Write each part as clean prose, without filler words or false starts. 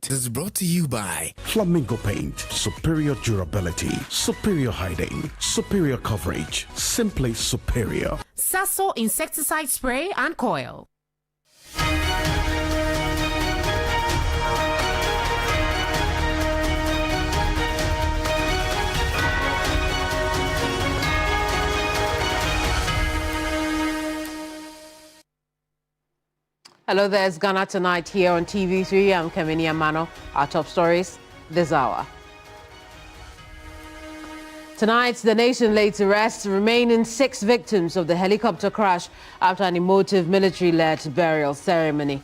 Tonight is brought to you by Flamingo Paint. Superior durability, superior hiding, superior coverage, simply superior. Sasso insecticide spray and coil. Hello, there's Ghana Tonight here on TV3. I'm Keminni Amanor. Our top stories this hour. Tonight, the nation laid to rest remaining 6 victims of the helicopter crash after an emotive military-led burial ceremony.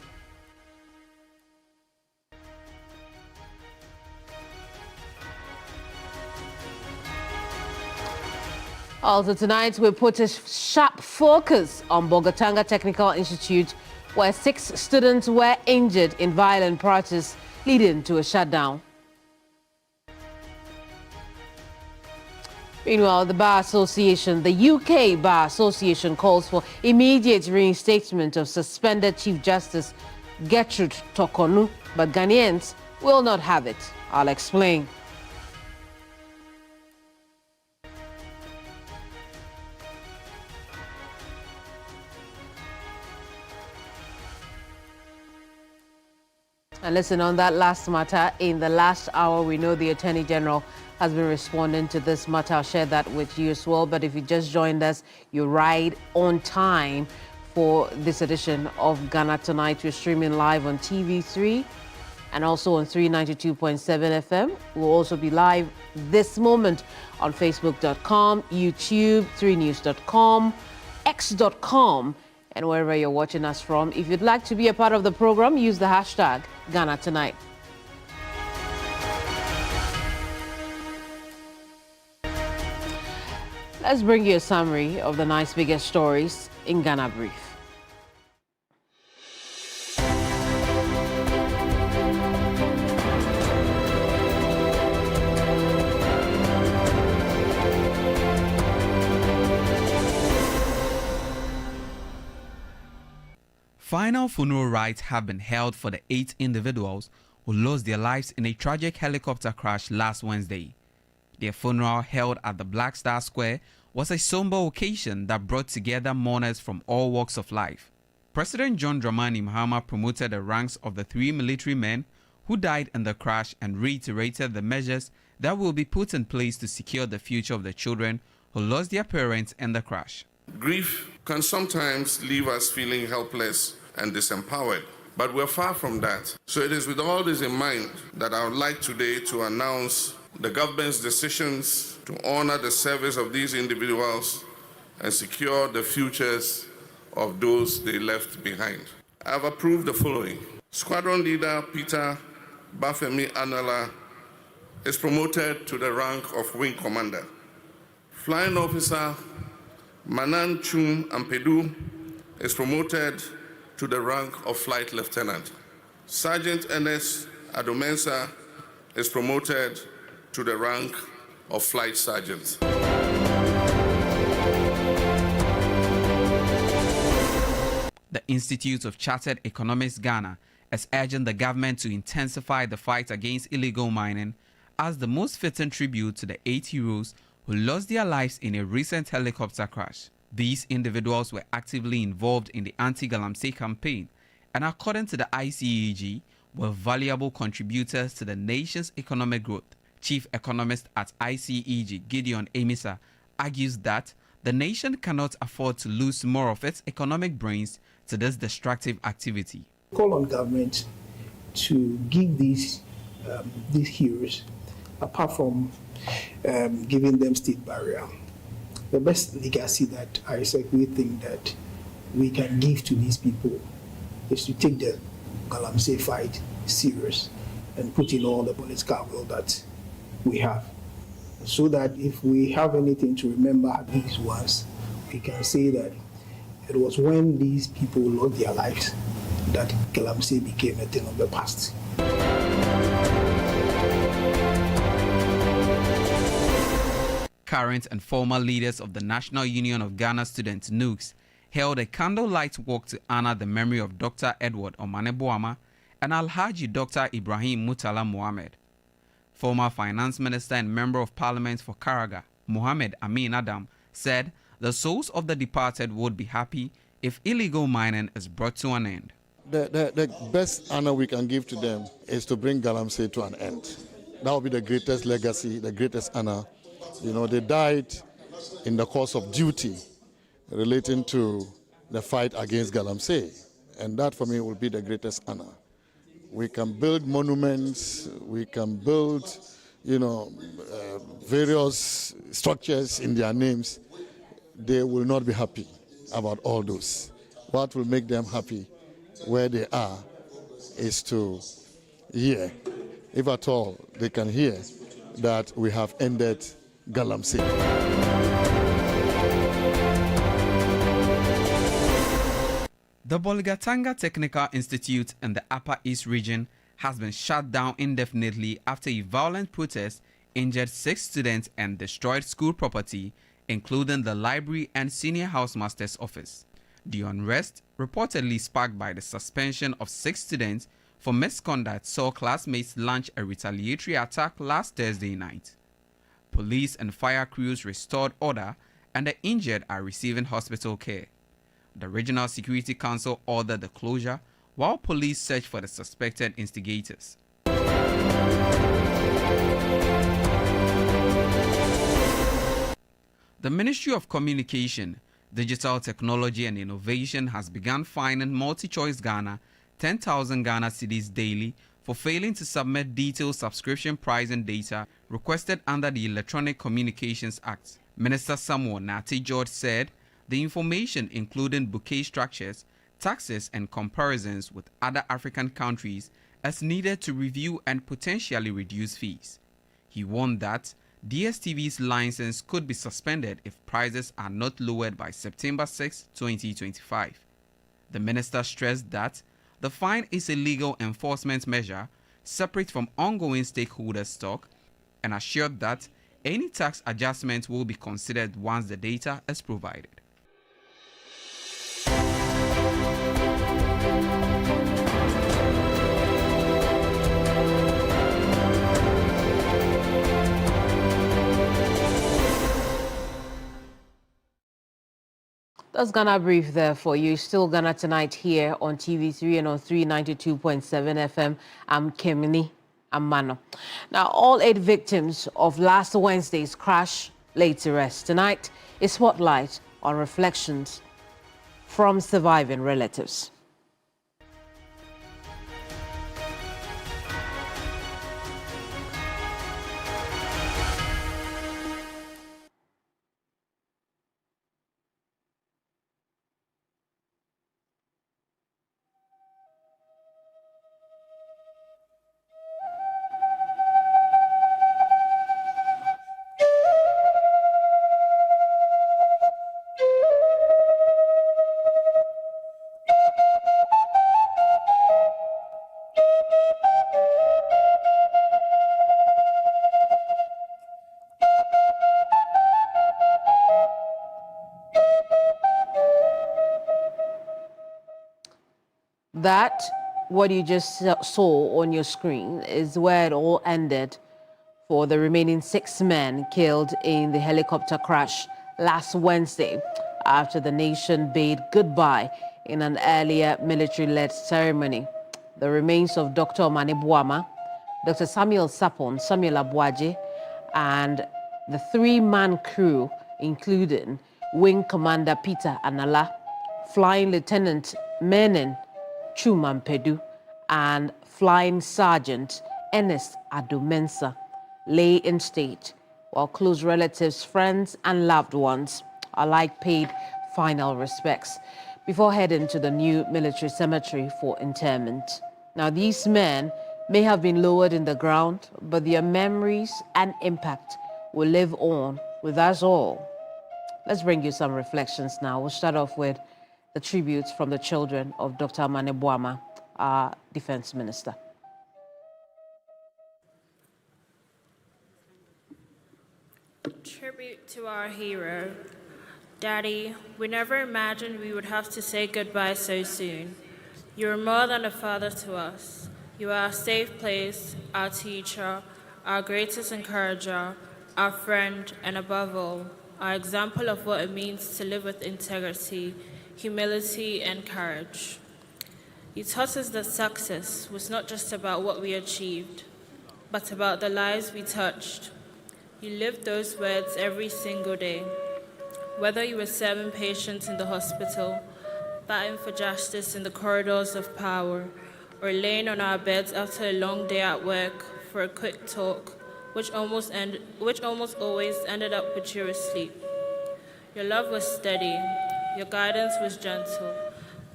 Also tonight, we put a sharp focus on Bogatanga Technical Institute, where 6 students were injured in violent protests leading to a shutdown. Meanwhile, the Bar Association, the UK Bar Association, calls for immediate reinstatement of suspended Chief Justice Gertrude Tokonu, but Ghanaians will not have it. I'll explain. And listen, on that last matter, in the last hour, we know the Attorney General has been responding to this matter. I'll share that with you as well. But if you just joined us, you're right on time for this edition of Ghana Tonight. We're streaming live on TV3 and also on 392.7 FM. We'll also be live this moment on Facebook.com, YouTube, 3news.com, X.com, and wherever you're watching us from. If you'd like to be a part of the program, use the hashtag Ghana Tonight. Let's bring you a summary of the night's biggest stories in Ghana Brief. Final funeral rites have been held for the 8 individuals who lost their lives in a tragic helicopter crash last Wednesday. Their funeral, held at the Black Star Square, was a somber occasion that brought together mourners from all walks of life. President John Dramani Mahama promoted the ranks of the 3 military men who died in the crash and reiterated the measures that will be put in place to secure the future of the children who lost their parents in the crash. Grief can sometimes leave us feeling helpless and disempowered, but we're far from that. So it is with all this in mind that I would like today to announce the government's decisions to honor the service of these individuals and secure the futures of those they left behind. I have approved the following. Squadron Leader Peter Bafemi Anala is promoted to the rank of Wing Commander. Flying Officer Manan Chum Ampedu is promoted to the rank of Flight Lieutenant. Sergeant Ernest Adomensa is promoted to the rank of Flight Sergeant. The Institute of Chartered Economists Ghana is urging the government to intensify the fight against illegal mining as the most fitting tribute to the 8 heroes who lost their lives in a recent helicopter crash. These individuals were actively involved in the anti-Galamsey campaign and, according to the ICEG, were valuable contributors to the nation's economic growth. Chief economist at ICEG, Gideon Emisa, argues that the nation cannot afford to lose more of its economic brains to this destructive activity. Call on government to give these heroes, apart from giving them state barrier, the best legacy that I certainly think that we can give to these people is to take the Galamsey fight serious and put in all the political will that we have, so that if we have anything to remember these ones, we can say that it was when these people lost their lives that Galamsey became a thing of the past. Current and former leaders of the National Union of Ghana Students, NUGS, held a candlelight walk to honor the memory of Dr. Edward Omane Boama and Alhaji Dr. Ibrahim Mutala Mohammed. Former Finance Minister and Member of Parliament for Karaga, Mohammed Amin Adam, said the souls of the departed would be happy if illegal mining is brought to an end. The best honor we can give to them is to bring Galamsey to an end. That will be the greatest legacy, the greatest honor. You know, they died in the course of duty relating to the fight against Galamsey, and that for me will be the greatest honor. We can build monuments, we can build, various structures in their names. They will not be happy about all those. What will make them happy where they are is to hear, if at all they can hear, that we have ended Galamsey. The Bolgatanga Technical Institute in the Upper East region has been shut down indefinitely after a violent protest injured 6 students and destroyed school property, including the library and senior housemaster's office. The unrest, reportedly sparked by the suspension of 6 students for misconduct, saw classmates launch a retaliatory attack last Thursday night. Police and fire crews restored order, and the injured are receiving hospital care. The Regional Security Council ordered the closure while police search for the suspected instigators. The Ministry of Communication, Digital Technology and Innovation has begun fining MultiChoice Ghana 10,000 Ghana cedis daily for failing to submit detailed subscription pricing data requested under the Electronic Communications Act. Minister Samuel Nati George said the information, including bouquet structures, taxes, and comparisons with other African countries, is needed to review and potentially reduce fees. He warned that DSTV's license could be suspended if prices are not lowered by September 6, 2025. The minister stressed that the fine is a legal enforcement measure separate from ongoing stakeholders' talk, and assured that any tax adjustment will be considered once the data is provided. That's Ghana Brief there for you. Still Ghana Tonight here on TV3 and on 392.7 FM. I'm Keminni Amanor. Now, all 8 victims of last Wednesday's crash laid to rest. Tonight is Spotlight on reflections from surviving relatives. That, what you just saw on your screen, is where it all ended for the remaining 6 men killed in the helicopter crash last Wednesday after the nation bade goodbye in an earlier military-led ceremony. The remains of Dr. Mane Boama, Dr. Samuel Sapon, Samuel Abuaje, and the 3-man crew, including Wing Commander Peter Anala, Flying Lieutenant Menin Chumampedu, and Flying Sergeant Ernest Adomensa, lay in state, while close relatives, friends, and loved ones alike paid final respects before heading to the new military cemetery for interment. Now, these men may have been lowered in the ground, but their memories and impact will live on with us all. Let's bring you some reflections now. We'll start off with the tributes from the children of Dr. Mane Boama, our defense minister. Tribute to our hero. Daddy, we never imagined we would have to say goodbye so soon. You were more than a father to us. You are our safe place, our teacher, our greatest encourager, our friend, and above all, our example of what it means to live with integrity, humility, and courage. You taught us that success was not just about what we achieved, but about the lives we touched. You lived those words every single day. Whether you were serving patients in the hospital, fighting for justice in the corridors of power, or laying on our beds after a long day at work for a quick talk, which almost always ended up with you asleep. Your love was steady, your guidance was gentle,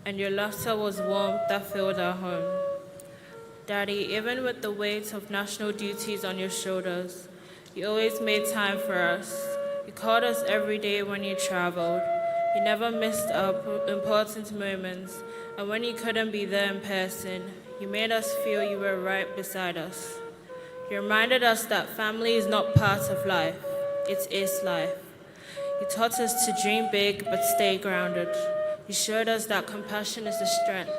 and your laughter was warmth that filled our home. Daddy, even with the weight of national duties on your shoulders, you always made time for us. You called us every day when you traveled. You never missed our important moments, and when you couldn't be there in person, you made us feel you were right beside us. You reminded us that family is not part of life, it is life. You taught us to dream big but stay grounded. You showed us that compassion is a strength,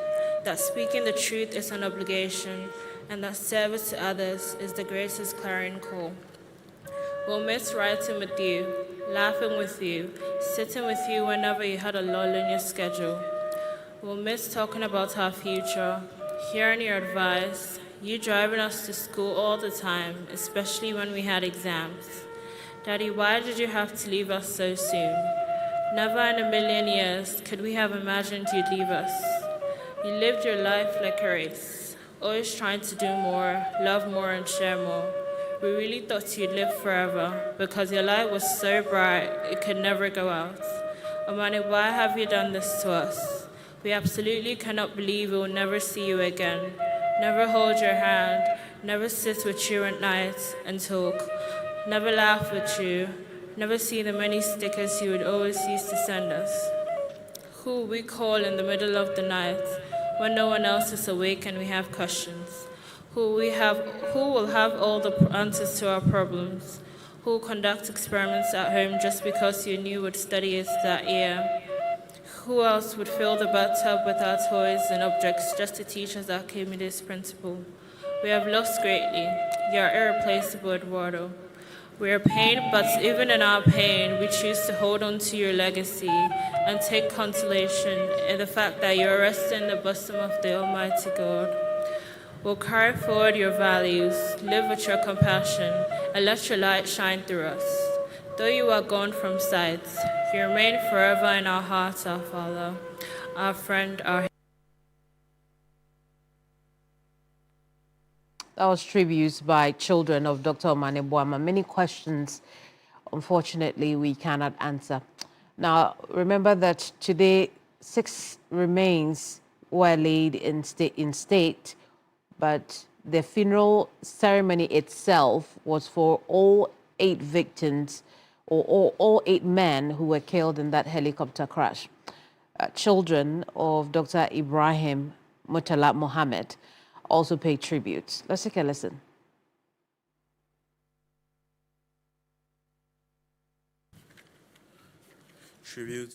that speaking the truth is an obligation, and that service to others is the greatest clarion call. We'll miss writing with you, laughing with you, sitting with you whenever you had a lull in your schedule. We'll miss talking about our future, hearing your advice, you driving us to school all the time, especially when we had exams. Daddy, why did you have to leave us so soon? Never in a million years could we have imagined you'd leave us. You lived your life like a race, always trying to do more, love more, and share more. We really thought you'd live forever because your light was so bright it could never go out. Amani, why have you done this to us? We absolutely cannot believe we will never see you again, never hold your hand, never sit with you at night and talk, never laugh with you, never see the many stickers you would always used to send us. Who we call in the middle of the night when no one else is awake and we have questions. Who will have all the answers to our problems. Who will conduct experiments at home just because you knew would study it that year. Who else would fill the bathtub with our toys and objects just to teach us our Keminni's principle? We have lost greatly. You are irreplaceable, Eduardo. We are pained, but even in our pain, we choose to hold on to your legacy and take consolation in the fact that you are resting in the bosom of the Almighty God. We'll carry forward your values, live with your compassion, and let your light shine through us. Though you are gone from sight, you remain forever in our hearts, our Father, our friend, our... That was tributes by children of Dr. Omane Boama. Many questions, unfortunately, we cannot answer. Now, remember that today, 6 remains were laid in state, but the funeral ceremony itself was for all 8 victims, or all 8 men who were killed in that helicopter crash. Children of Dr. Ibrahim Murtala Mohammed also paid tribute. Let's take a listen. Tribute.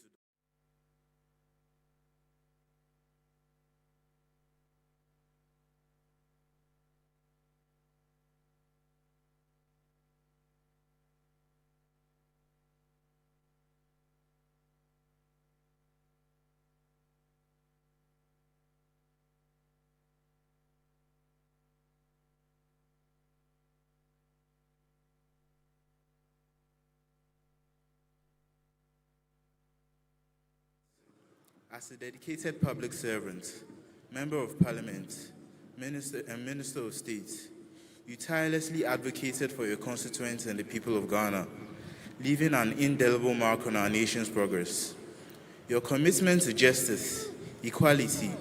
As a dedicated public servant, member of parliament, minister of state, you tirelessly advocated for your constituents and the people of Ghana, leaving an indelible mark on our nation's progress. Your commitment to justice, equality,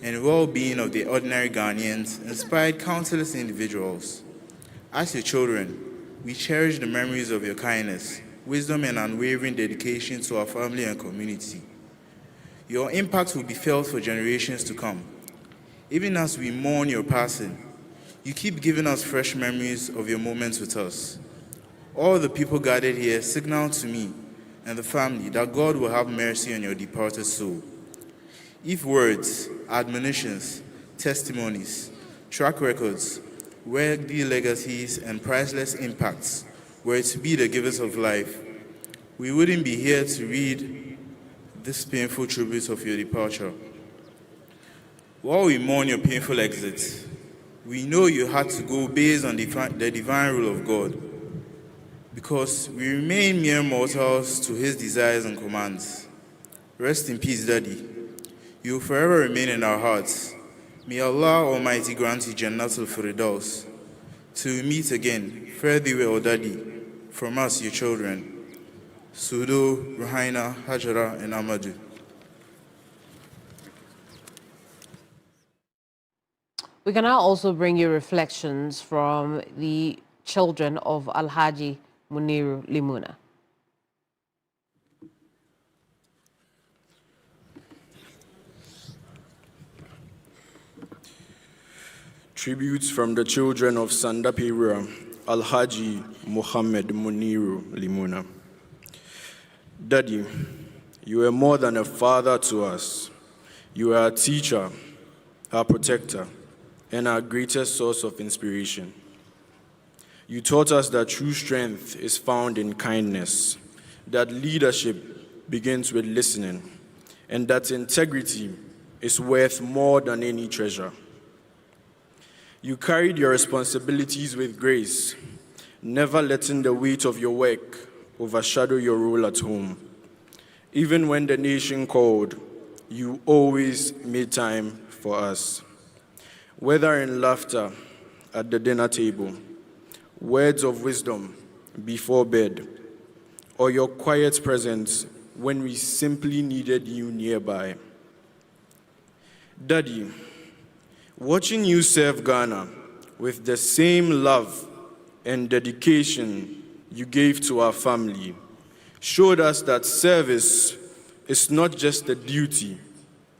and well-being of the ordinary Ghanaians inspired countless individuals. As your children, we cherish the memories of your kindness, wisdom, and unwavering dedication to our family and community. Your impact will be felt for generations to come. Even as we mourn your passing, you keep giving us fresh memories of your moments with us. All the people gathered here signal to me and the family that God will have mercy on your departed soul. If words, admonitions, testimonies, track records, worthy legacies, and priceless impacts were to be the givers of life, we wouldn't be here to read this painful tribute of your departure. While we mourn your painful exit, we know you had to go based on the divine rule of God, because we remain mere mortals to his desires and commands. Rest in peace, Daddy. You will forever remain in our hearts. May Allah Almighty grant you Jannatul Firdaus. Till we meet again, fare thee well, Daddy, from us, your children, Sudo, Ruhaina, Hajara, and Amadou. We can now also bring you reflections from the children of Alhaji Muniru Limuna. Tributes from the children of Sandapira, Alhaji Muhammad Muniru Limuna. Daddy, you are more than a father to us. You are a teacher, our protector, and our greatest source of inspiration. You taught us that true strength is found in kindness, that leadership begins with listening, and that integrity is worth more than any treasure. You carried your responsibilities with grace, never letting the weight of your work overshadow your role at home. Even when the nation called, you always made time for us. Whether in laughter at the dinner table, words of wisdom before bed, or your quiet presence when we simply needed you nearby. Daddy, watching you serve Ghana with the same love and dedication you gave to our family showed us that service is not just a duty,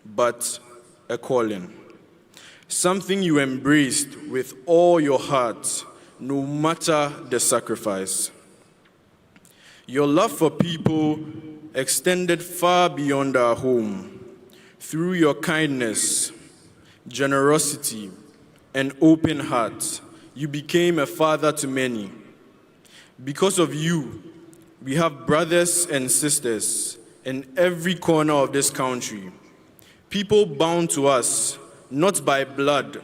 but a calling. Something you embraced with all your heart, no matter the sacrifice. Your love for people extended far beyond our home. Through your kindness, generosity, and open heart, you became a father to many. Because of you, we have brothers and sisters in every corner of this country. People bound to us, not by blood,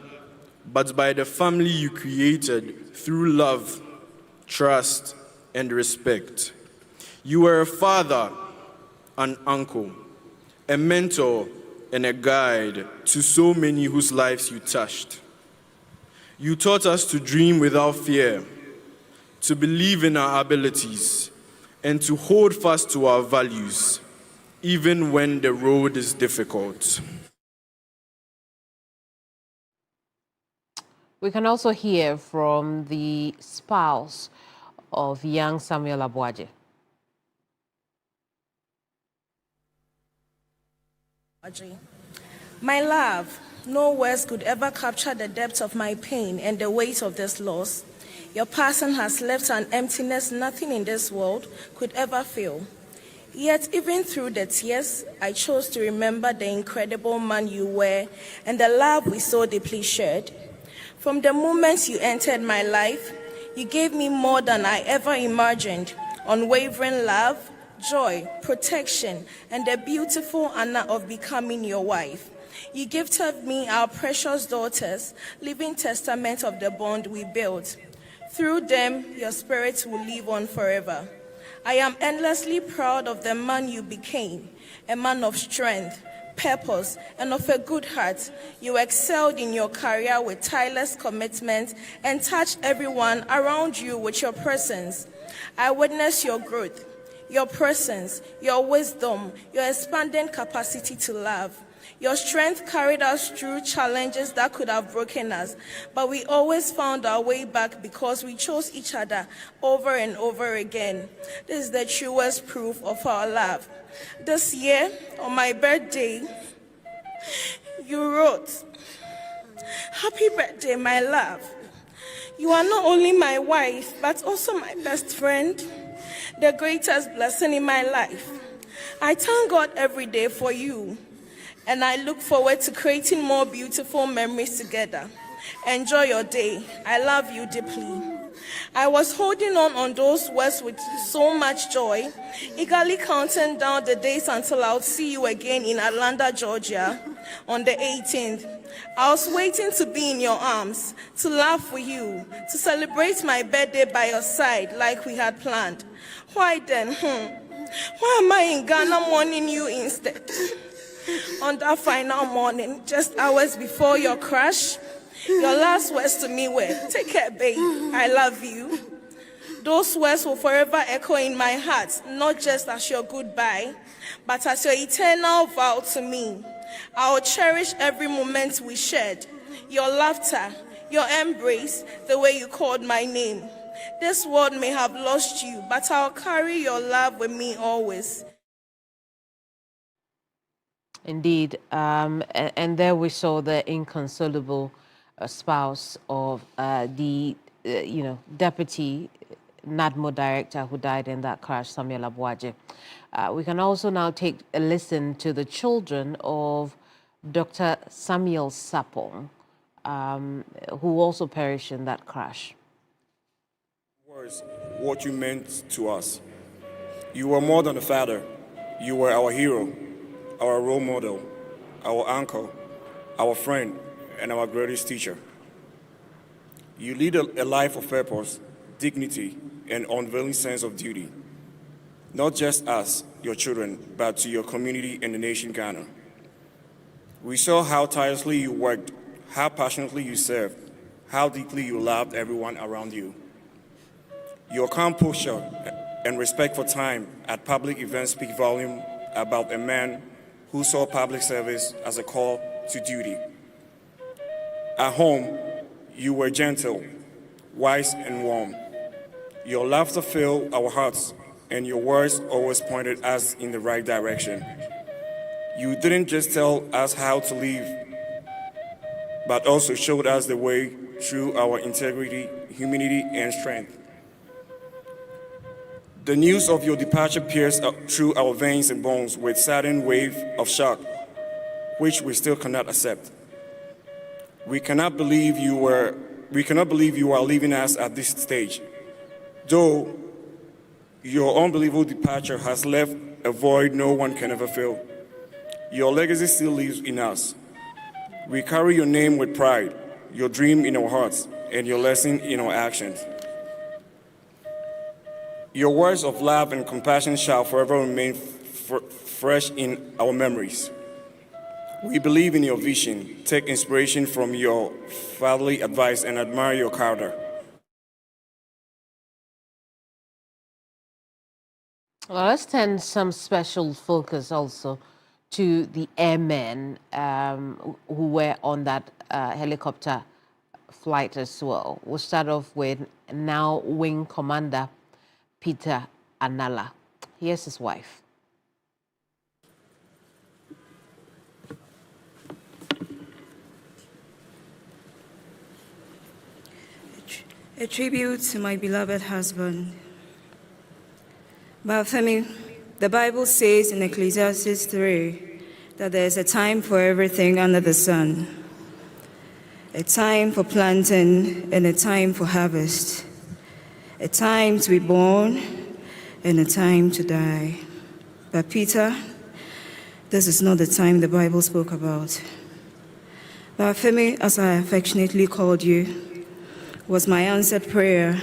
but by the family you created through love, trust, and respect. You were a father, an uncle, a mentor, and a guide to so many whose lives you touched. You taught us to dream without fear, to believe in our abilities, and to hold fast to our values, even when the road is difficult. We can also hear from the spouse of young Samuel Abuaje. My love, no words could ever capture the depth of my pain and the weight of this loss. Your passing has left an emptiness nothing in this world could ever fill. Yet, even through the tears, I chose to remember the incredible man you were and the love we so deeply shared. From the moment you entered my life, you gave me more than I ever imagined: unwavering love, joy, protection, and the beautiful honor of becoming your wife. You gifted me our precious daughters, living testament of the bond we built. Through them, your spirit will live on forever. I am endlessly proud of the man you became, a man of strength, purpose, and of a good heart. You excelled in your career with tireless commitment and touched everyone around you with your presence. I witnessed your growth, your presence, your wisdom, your expanding capacity to love. Your strength carried us through challenges that could have broken us, but we always found our way back because we chose each other over and over again. This is the truest proof of our love. This year, on my birthday, you wrote, "Happy birthday, my love. You are not only my wife, but also my best friend, the greatest blessing in my life. I thank God every day for you, and I look forward to creating more beautiful memories together. Enjoy your day. I love you deeply. I was holding on those words with so much joy, eagerly counting down the days until I'll see you again in Atlanta, Georgia on the 18th. I was waiting to be in your arms, to laugh with you, to celebrate my birthday by your side like we had planned. Why then? Why am I in Ghana mourning you instead? On that final morning, just hours before your crash, your last words to me were, "Take care, babe. I love you." Those words will forever echo in my heart, not just as your goodbye, but as your eternal vow to me. I will cherish every moment we shared, your laughter, your embrace, the way you called my name. This world may have lost you, but I'll carry your love with me always. Indeed, and there we saw the inconsolable spouse of the deputy NADMO director who died in that crash, Samuel Abuaje. We can also now take a listen to the children of Dr. Samuel Sapong, who also perished in that crash. What you meant to us. You were more than a father. You were our hero, our role model, our uncle, our friend, and our greatest teacher. You lead a life of purpose, dignity, and unveiling sense of duty, not just us, your children, but to your community and the nation Ghana. We saw how tirelessly you worked, how passionately you served, how deeply you loved everyone around you. Your calm posture and respect for time at public events speak volume about a man who saw public service as a call to duty. At home, you were gentle, wise, and warm. Your laughter filled our hearts, and your words always pointed us in the right direction. You didn't just tell us how to live, but also showed us the way through our integrity, humility, and strength. The news of your departure pierced through our veins and bones with sudden wave of shock, which we still cannot accept. We cannot believe you are leaving us at this stage. Though your unbelievable departure has left a void no one can ever fill, your legacy still lives in us. We carry your name with pride, your dream in our hearts, and your lesson in our actions. Your words of love and compassion shall forever remain fresh in our memories. We believe in your vision, take inspiration from your fatherly advice, and admire your character. Well, let's turn some special focus also to the airmen who were on that helicopter flight as well. We'll start off with now Wing Commander Peter Anala. Here's his wife. A tribute to my beloved husband. Bafemi, the Bible says in Ecclesiastes 3 that there is a time for everything under the sun. A time for planting and a time for harvest. A time to be born and a time to die. But Peter, this is not the time the Bible spoke about. Bafemi, as I affectionately called you, was my answered prayer.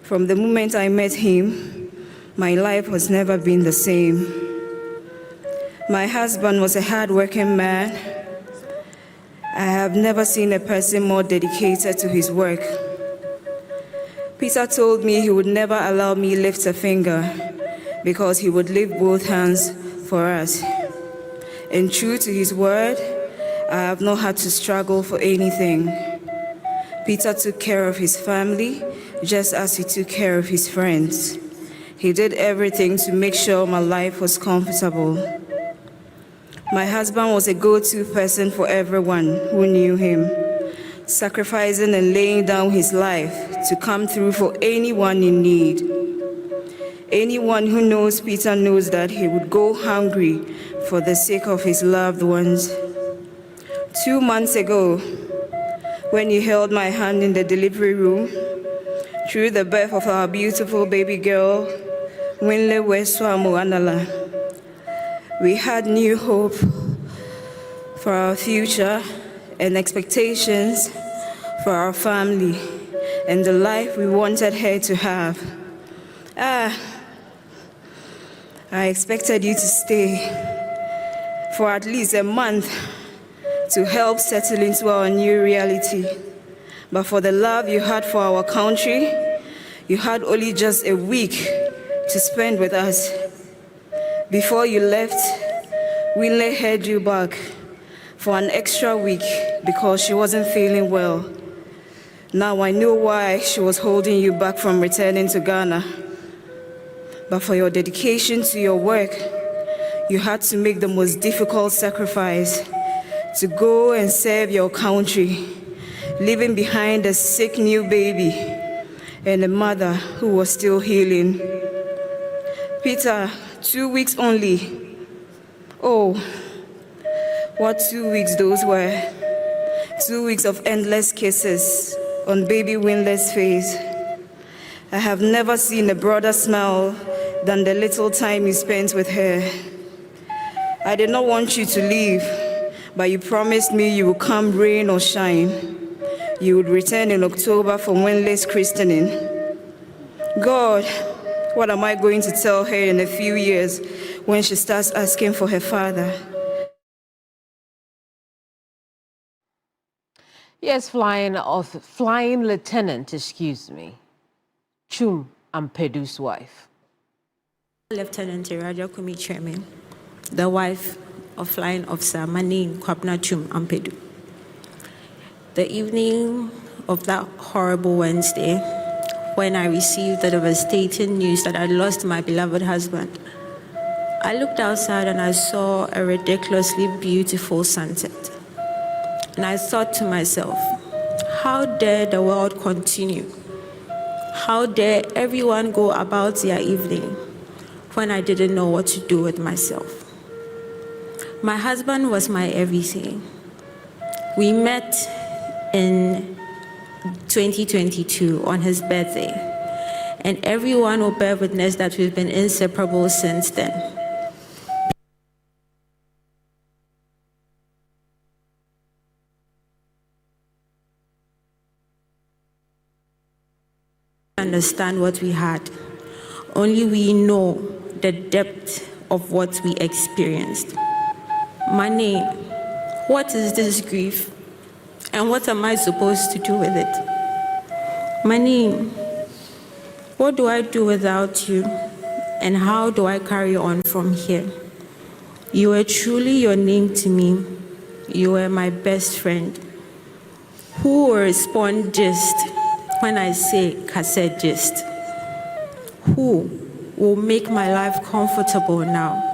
From the moment I met him, my life has never been the same. My husband was a hard-working man. I have never seen a person more dedicated to his work. Peter told me he would never allow me lift a finger because he would lift both hands for us. And true to his word, I have not had to struggle for anything. Peter took care of his family just as he took care of his friends. He did everything to make sure my life was comfortable. My husband was a go-to person for everyone who knew him, sacrificing and laying down his life to come through for anyone in need. Anyone who knows Peter knows that he would go hungry for the sake of his loved ones. 2 months ago, when you held my hand in the delivery room through the birth of our beautiful baby girl, Winle Weswamu Anala. We had new hope for our future and expectations for our family and the life we wanted her to have. I expected you to stay for at least a month to help settle into our new reality. But for the love you had for our country, you had only just a week to spend with us. Before you left, Winle held you back for an extra week because she wasn't feeling well. Now I know why she was holding you back from returning to Ghana. But for your dedication to your work, you had to make the most difficult sacrifice to go and serve your country, leaving behind a sick new baby and a mother who was still healing. Peter, 2 weeks only. Oh, what 2 weeks those were. 2 weeks of endless kisses on baby Winle's face. I have never seen a broader smile than the little time you spent with her. I did not want you to leave, but you promised me you would come rain or shine. You would return in October for Winle's christening. God, what am I going to tell her in a few years when she starts asking for her father? Yes, flying lieutenant, Chum Ampedu's wife. Lieutenant Iraja Kumi Chairman, the wife of Flying Officer Manin Kwapna Chum Ampedu. The evening of that horrible Wednesday, when I received the devastating news that I lost my beloved husband, I looked outside and I saw a ridiculously beautiful sunset. And I thought to myself, how dare the world continue? How dare everyone go about their evening when I didn't know what to do with myself? My husband was my everything. We met in 2022 on his birthday, and everyone will bear witness that we've been inseparable since then. Understand what we had. Only we know the depth of what we experienced. Money, what is this grief? And what am I supposed to do with it? Money, what do I do without you? And how do I carry on from here? You were truly your name to me. You were my best friend. Who will respond just when I say cassette gist? Who will make my life comfortable now?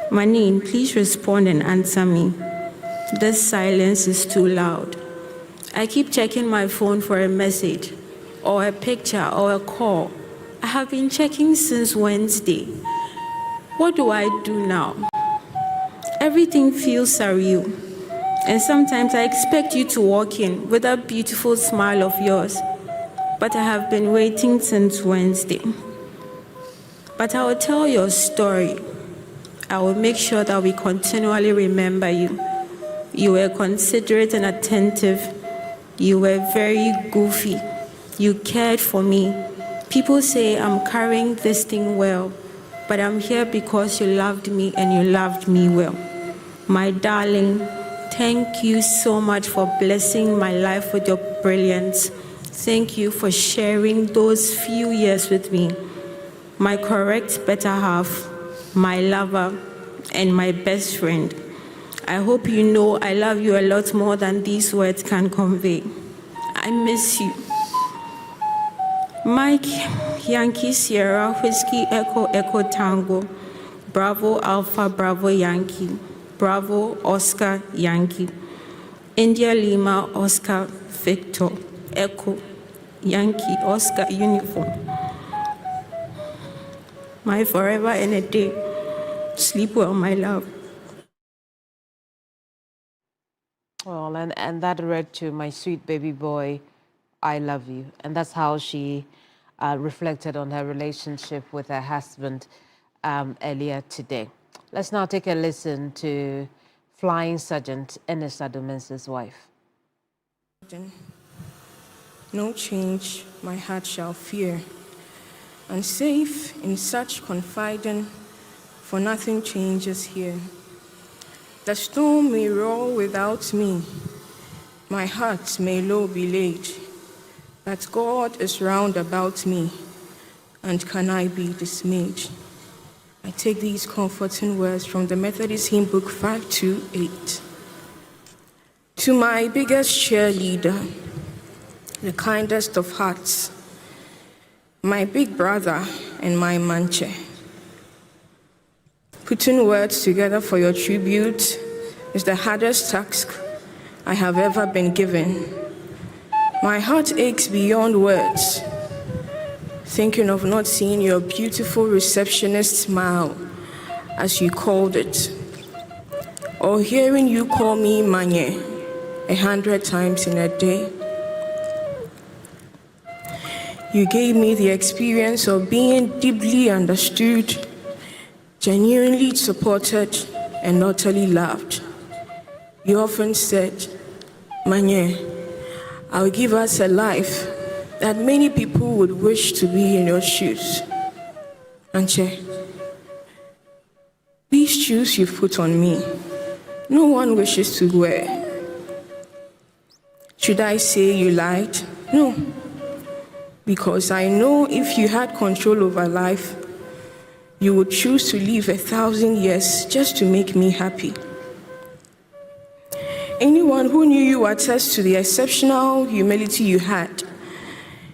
Manine, please respond and answer me. This silence is too loud. I keep checking my phone for a message or a picture or a call. I have been checking since Wednesday. What do I do now? Everything feels surreal. And sometimes I expect you to walk in with that beautiful smile of yours. But I have been waiting since Wednesday. But I will tell your story. I will make sure that we continually remember you. You were considerate and attentive. You were very goofy. You cared for me. People say I'm carrying this thing well, but I'm here because you loved me and you loved me well. My darling, thank you so much for blessing my life with your brilliance. Thank you for sharing those few years with me. My correct better half, my lover, and my best friend. I hope you know I love you a lot more than these words can convey. I miss you. Mike, Yankee Sierra, Whiskey Echo Echo Tango, Bravo Alpha Bravo Yankee, Bravo Oscar Yankee, India Lima Oscar Victor, Echo Yankee Oscar Uniform. My forever and a day. Sleep well, my love. and that read to my sweet baby boy, I love you. And that's how she reflected on her relationship with her husband earlier today. Let's now take a listen to Flying Sergeant Ernest Adomense's wife. No change my heart shall fear, and safe in such confiding, for nothing changes here. The storm may roar without me, my heart may low be laid, but God is round about me, and can I be dismayed? I take these comforting words from the Methodist Hymn Book 528. To my biggest cheerleader, the kindest of hearts, my big brother and my manche. Putting words together for your tribute is the hardest task I have ever been given. My heart aches beyond words, thinking of not seeing your beautiful receptionist smile, as you called it, or hearing you call me Manye 100 times in a day. You gave me the experience of being deeply understood, genuinely supported, and utterly loved. You often said, Manye, I'll give us a life that many people would wish to be in your shoes. Anche, these shoes you've put on me, no one wishes to wear. Should I say you lied? No. Because I know if you had control over life, you would choose to live 1,000 years just to make me happy. Anyone who knew you attests to the exceptional humility you had,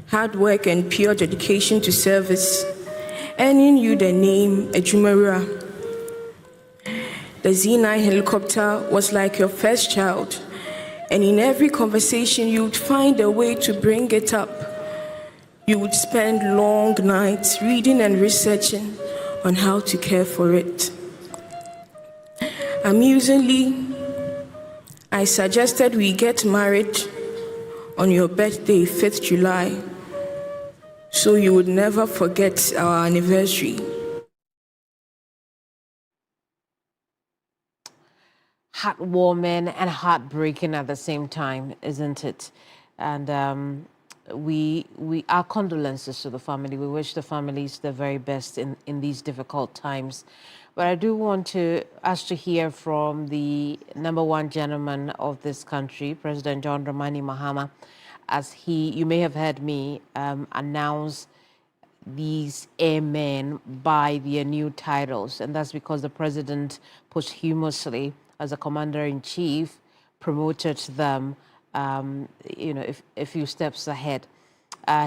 hard work and pure dedication to service, earning you the name Ejumera. The Z9 helicopter was like your first child, and in every conversation you would find a way to bring it up. You would spend long nights reading and researching on how to care for it. Amusingly, I suggested we get married on your birthday, 5th July, so you would never forget our anniversary. Heartwarming and heartbreaking at the same time, isn't it? And we our condolences to the family. We wish the families the very best in these difficult times. But I do want us to hear from the #1 gentleman of this country, President John Dramani Mahama, as you may have heard me announce these airmen by their new titles. And that's because the president posthumously, as a commander-in-chief, promoted them a few steps ahead.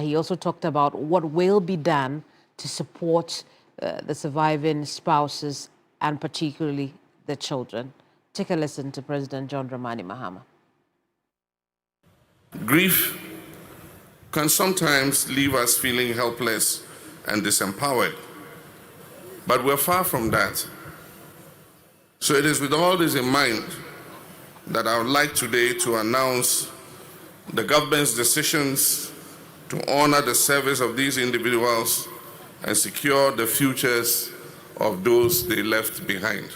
He also talked about what will be done to support the surviving spouses and particularly the children. Take a listen to President John Dramani Mahama. Grief can sometimes leave us feeling helpless and disempowered, but we're far from that. So it is with all this in mind that I would like today to announce the government's decisions to honor the service of these individuals and secure the futures of those they left behind.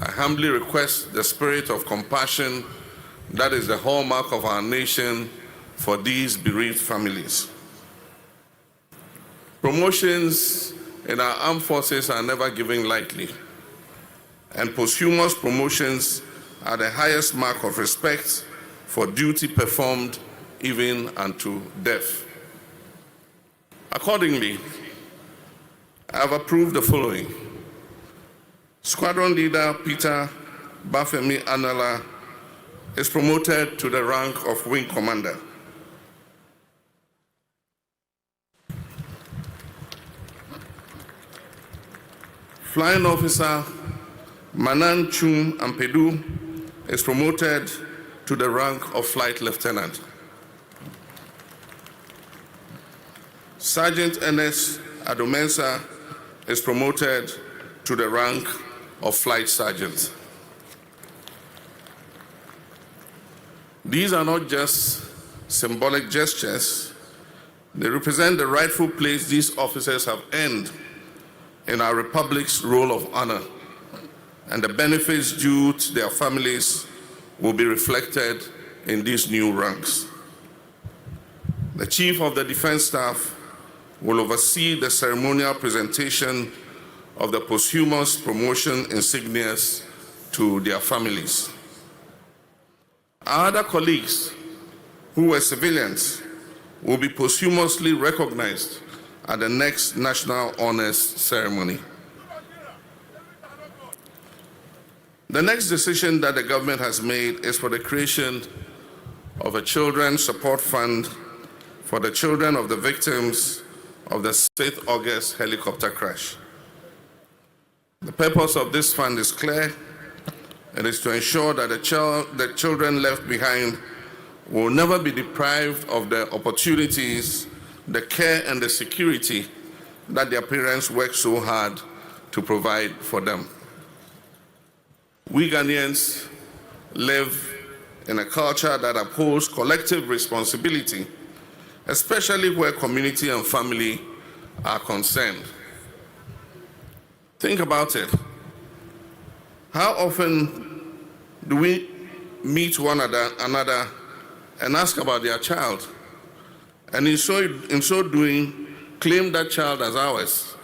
I humbly request the spirit of compassion that is the hallmark of our nation for these bereaved families. Promotions in our armed forces are never given lightly, and posthumous promotions are the highest mark of respect for duty performed even unto death. Accordingly, I have approved the following. Squadron Leader Peter Bafemi Anala is promoted to the rank of Wing Commander. Flying Officer Manan Chum Ampedu is promoted to the rank of Flight Lieutenant. Sergeant Ernest Adomense is promoted to the rank of Flight Sergeant. These are not just symbolic gestures. They represent the rightful place these officers have earned in our Republic's roll of honor, and the benefits due to their families will be reflected in these new ranks. The Chief of the Defense Staff will oversee the ceremonial presentation of the posthumous promotion insignias to their families. Our other colleagues who were civilians will be posthumously recognized at the next National Honors Ceremony. The next decision that the government has made is for the creation of a Children's Support Fund for the children of the victims of the 6th August helicopter crash. The purpose of this fund is clear. It is to ensure that the children left behind will never be deprived of the opportunities, the care, and the security that their parents worked so hard to provide for them. We Ghanaians live in a culture that upholds collective responsibility, especially where community and family are concerned. Think about it. How often do we meet one another and ask about their child, and in so doing, claim that child as ours?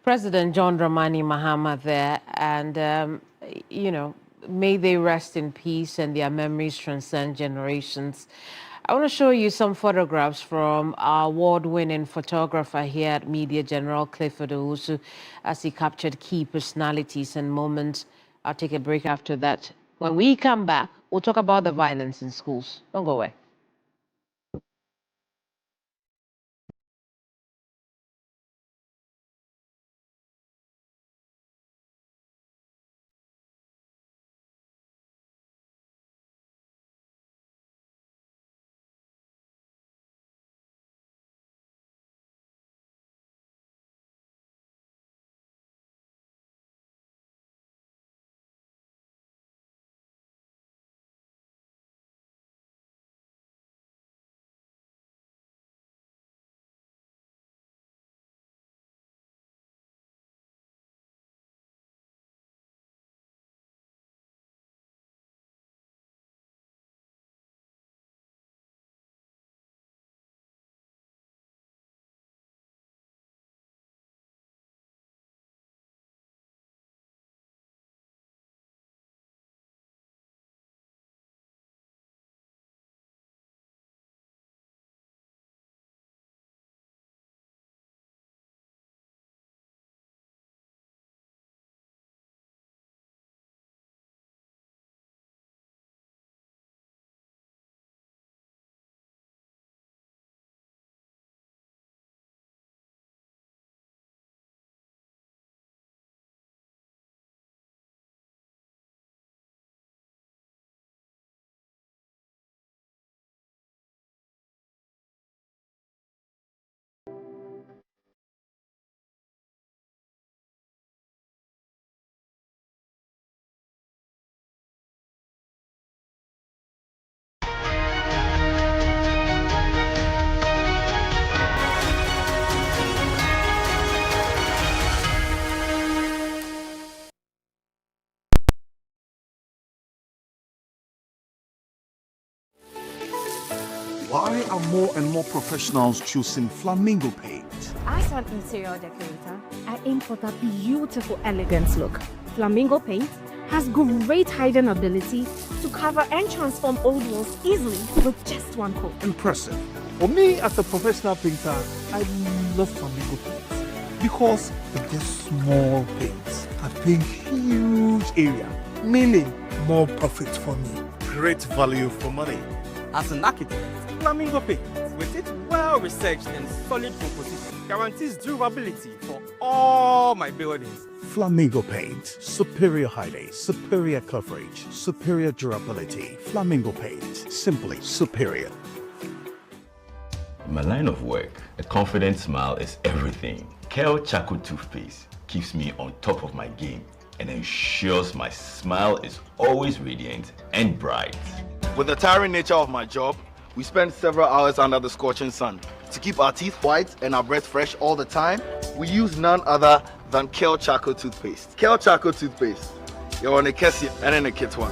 President John Dramani Mahama there, and may they rest in peace and their memories transcend generations. I want to show you some photographs from our award-winning photographer here at Media General, Clifford Owusu, as he captured key personalities and moments. I'll take a break after that. When we come back, we'll talk about the violence in schools. Don't go away. Why are more and more professionals choosing Flamingo paint? As an interior decorator, I aim for that beautiful, elegant look. Flamingo paint has great hiding ability to cover and transform old walls easily with just one coat. Impressive. For me, as a professional painter, I love Flamingo paints because they're just small paints that paint huge area, meaning more profit for me. Great value for money. As an architect, Flamingo paint, with its well-researched and solid composition, guarantees durability for all my buildings. Flamingo paint, superior hiding, superior coverage, superior durability. Flamingo paint, simply superior. In my line of work, a confident smile is everything. Kale Charcoal toothpaste keeps me on top of my game. and ensures my smile is always radiant and bright. With the tiring nature of my job, we spend several hours under the scorching sun. To keep our teeth white and our breath fresh all the time, we use none other than Kale Charcoal Toothpaste. Kale Charcoal Toothpaste. You're on a Kessie and in a kit one.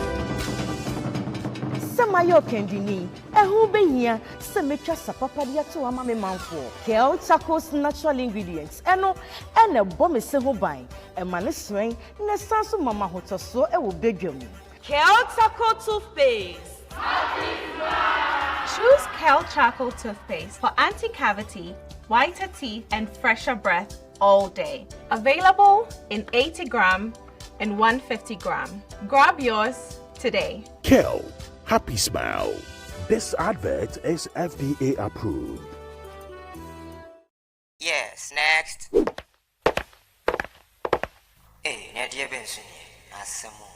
Samayo Kendini, who be here, Semetra Sapapadia to a mammy manful. Kale Charcoal's natural ingredients, and a bomb is simple buying, and maniswing, Nesansu Mama Hoto so it will beg you. Kale Charcoal Toothpaste. Choose Kale Charcoal Toothpaste for anti-cavity, whiter teeth, and fresher breath all day. Available in 80-gram and 150-gram. Grab yours today. Kale, happy smile. This advert is FDA approved. Yes, next. Hey, Nadia Benson, Asamo.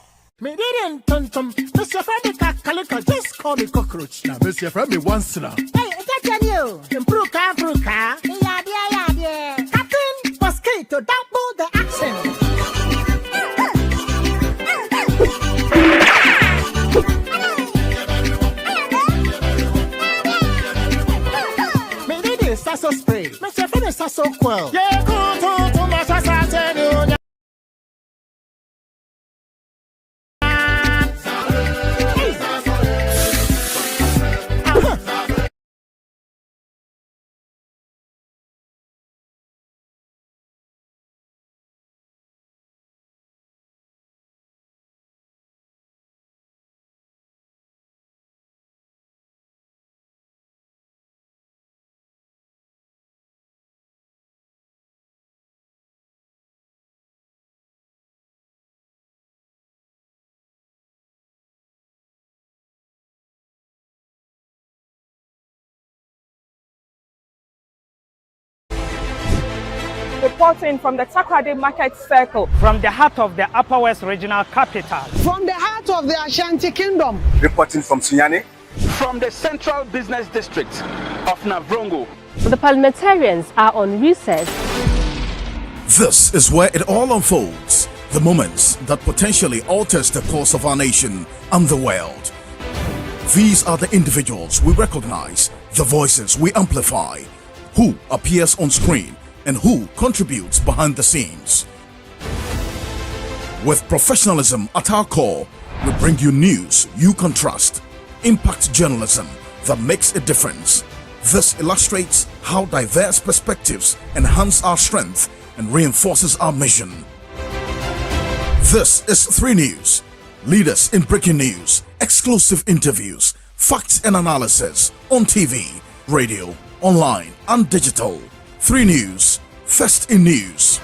Me didn't tum. Mr. Freddy Calico, just call me cockroach. Now, Mr. Freddy once now. Hey, that's you. Improve car. Yeah. Captain Mosquito, double the action. Me did this, Sasso spray. Mr. Freddy Sasso quell. Yeah, go to my Sasso. Reporting from the Takoradi Market Circle, from the heart of the Upper West Regional Capital, from the heart of the Ashanti Kingdom, reporting from Sunyani, from the Central Business District of Navrongo. The parliamentarians are on recess. This is where it all unfolds. The moments that potentially alters the course of our nation and the world. These are the individuals we recognize, the voices we amplify, who appears on screen and who contributes behind the scenes. With professionalism at our core, we bring you news you can trust, impact journalism that makes a difference. This illustrates how diverse perspectives enhance our strength and reinforces our mission. This is 3 News, leaders in breaking news, exclusive interviews, facts and analysis on TV, radio, online and digital. 3 News, first in news.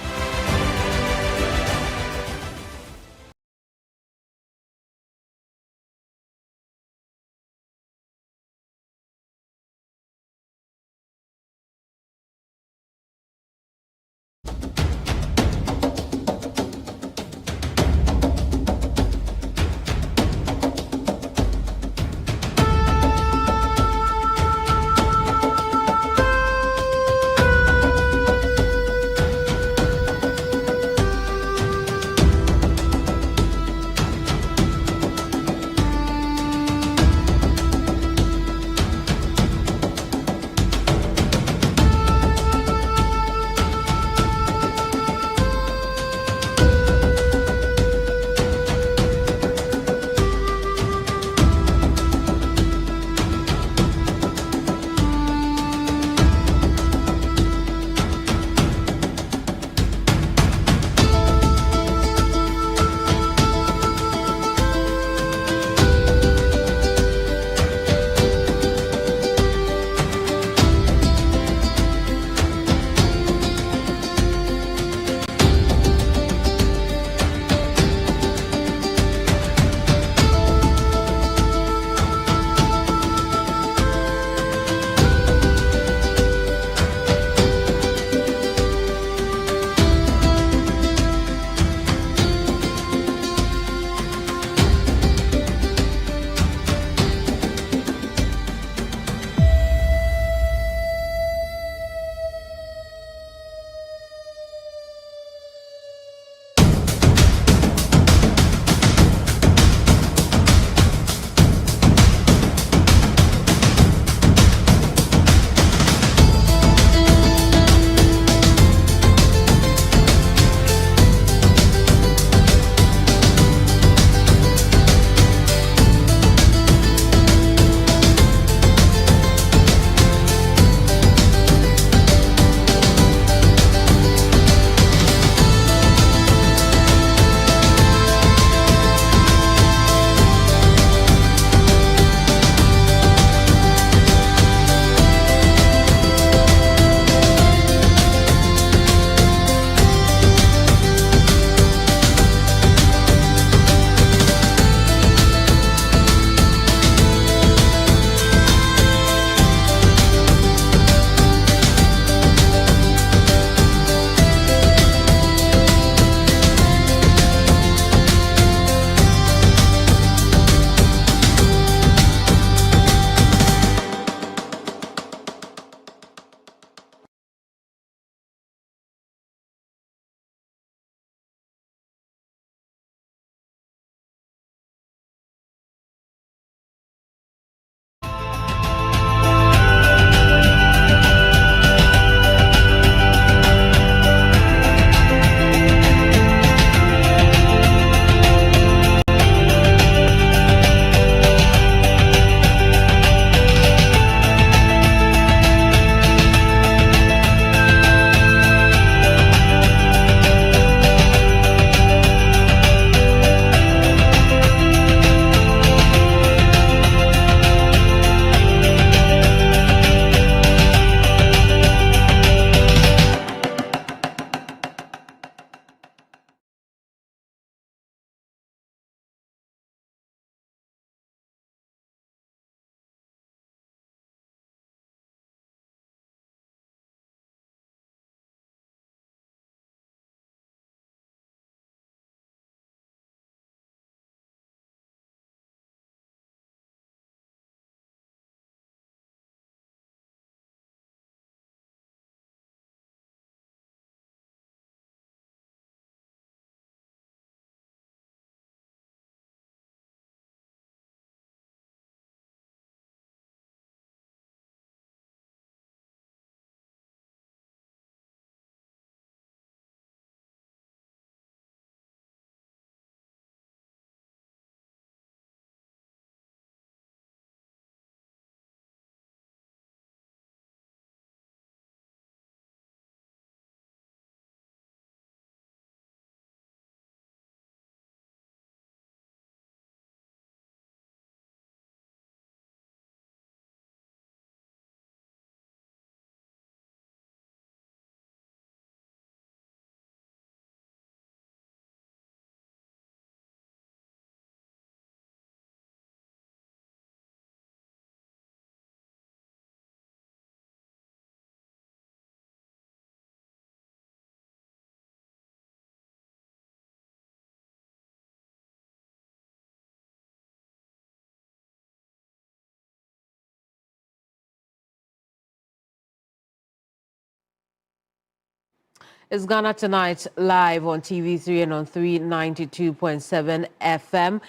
It's Ghana Tonight live on TV3 and on 392.7 FM.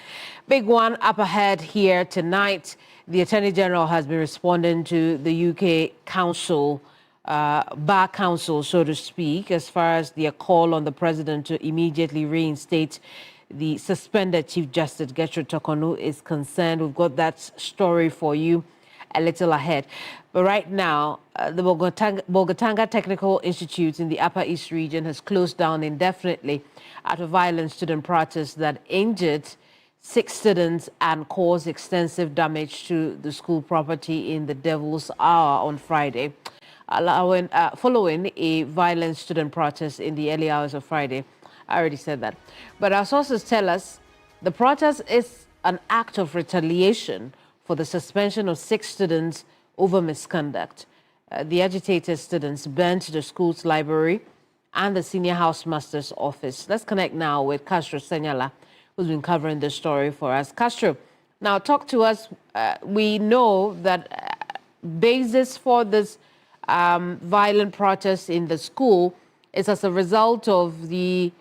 Big one up ahead here tonight. The Attorney General has been responding to the UK Council, Bar Council, so to speak, as far as their call on the President to immediately reinstate the suspended Chief Justice Gertrude Torkornoo is concerned. We've got that story for you a little ahead. But right now, the Bolgatanga Technical Institute in the Upper East region has closed down indefinitely after violent student protests that injured 6 students and caused extensive damage to the school property in the Devil's Hour on Friday, following a violent student protest in the early hours of Friday. I already said that. But our sources tell us the protest is an act of retaliation for the suspension of 6 students over misconduct. The agitated students burned the school's library and the senior housemaster's office. Let's connect now with Castro Senyala, who's been covering this story for us. Castro, now talk to us. We know that basis for this violent protest in the school is as a result of the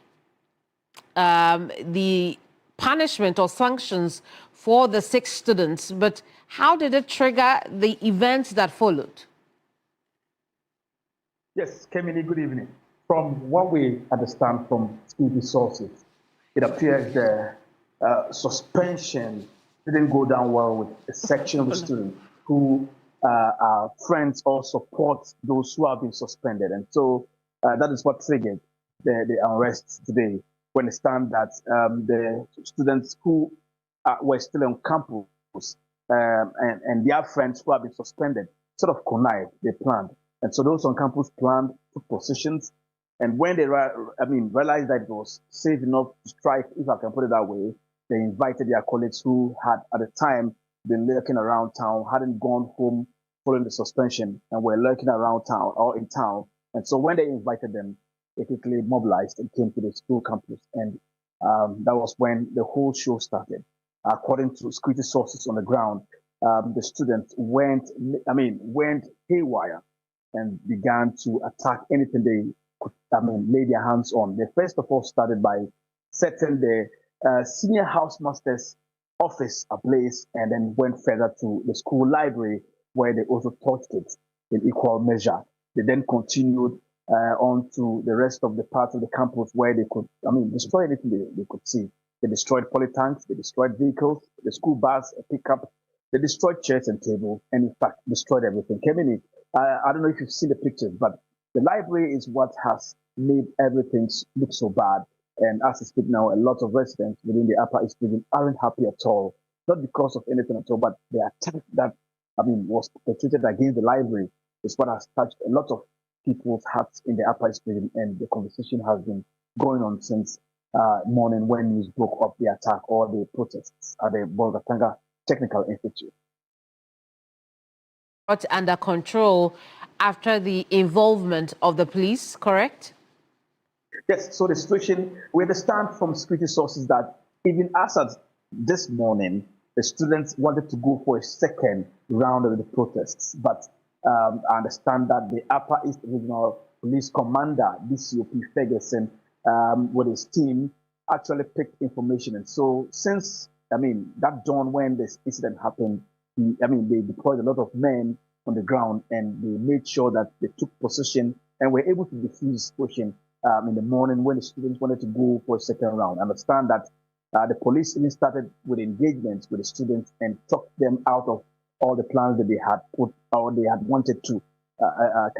punishment or sanctions for the 6 students, but how did it trigger the events that followed? Yes, Keminni, good evening. From what we understand from security sources, it appears the suspension didn't go down well with a section of the students who are friends or support those who have been suspended. And so that is what triggered the unrest today. We understand that the students who were still on campus and their friends who have been suspended sort of connived, they planned. And so those on campus planned, took positions, and when they realized that it was safe enough to strike, if I can put it that way, they invited their colleagues who had at the time been lurking around town, hadn't gone home following the suspension, and were lurking around town or in town. And so when they invited them, they quickly mobilized and came to the school campus. And that was when the whole show started. According to security sources on the ground, the students went haywire and began to attack anything they could, lay their hands on. They first of all started by setting the senior housemaster's office ablaze, and then went further to the school library, where they also torched it in equal measure. They then continued on to the rest of the parts of the campus where they could, destroy anything they could see. They destroyed polytanks, they destroyed vehicles, the school bus, a pickup. They destroyed chairs and tables, and in fact, destroyed everything. Keminni, I don't know if you've seen the pictures, but the library is what has made everything look so bad. And as I speak now, a lot of residents within the Upper East region aren't happy at all. Not because of anything at all, but the attack that, was perpetrated against the library is what has touched a lot of people's hearts in the Upper East region. And the conversation has been going on since morning when news broke of the attack or the protests at the Bolgatanga Technical Institute. Under control after the involvement of the police, correct? Yes, so the situation, we understand from security sources that even as of this morning, the students wanted to go for a second round of the protests. But I understand that the Upper East Regional Police Commander, DCOP Ferguson, with his team, actually picked information. And so since, that dawn when this incident happened, they deployed a lot of men on the ground, and they made sure that they took possession and were able to defuse the situation in the morning when the students wanted to go for a second round. I understand that the police even started with engagements with the students and talked them out of all the plans that they had put or they had wanted to